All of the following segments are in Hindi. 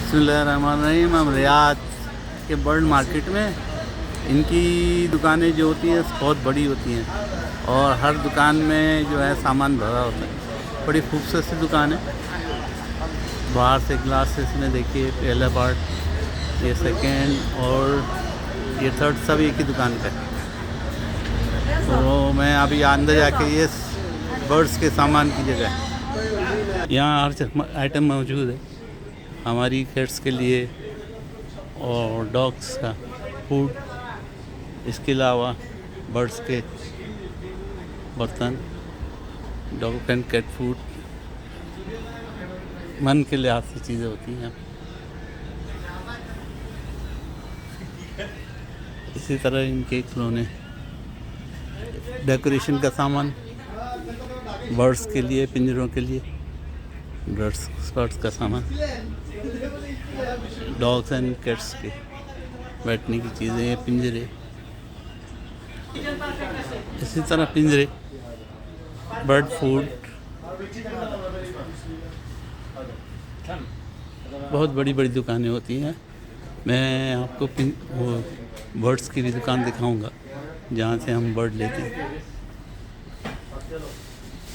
बिस्मिल्लाहिर्रहमानिर्रहीम। हम रियाद के बर्ड मार्केट में, इनकी दुकानें जो होती हैं बहुत बड़ी होती हैं और हर दुकान में जो है सामान भरा होता है। बड़ी खूबसूरत सी दुकान है। बाहर से ग्लासेस में देखिए, पहला पार्ट, ये सेकेंड और ये थर्ड, सब एक ही दुकान का है। तो मैं अभी अंदर जाके ये बर्ड्स के सामान की जगह है। यहाँ हर आइटम मौजूद है हमारी पेट्स के लिए और डॉग्स का फूड। इसके अलावा बर्ड्स के बर्तन, डॉग एंड कैट फूड, मन के लिहाज से चीज़ें होती हैं। इसी तरह इनके खिलौने, डेकोरेशन का सामान, बर्ड्स के लिए, पिंजरों के लिए बर्ड्स का सामान, डॉग्स एंड कैट्स के बैठने की चीज़ें, पिंजरे, इसी तरह पिंजरे, बर्ड फूड। बहुत बड़ी बड़ी दुकानें होती हैं। मैं आपको वो बर्ड्स की भी दुकान दिखाऊंगा जहाँ से हम बर्ड लेते हैं।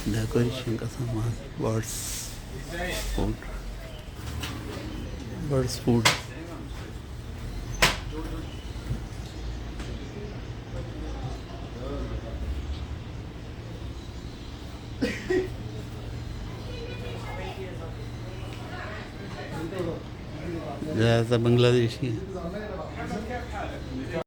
डेकोरेशन का सामान, बर्ड्स फूड, बर्ड्स फूड। ज़्यादातर बांग्लादेशी है।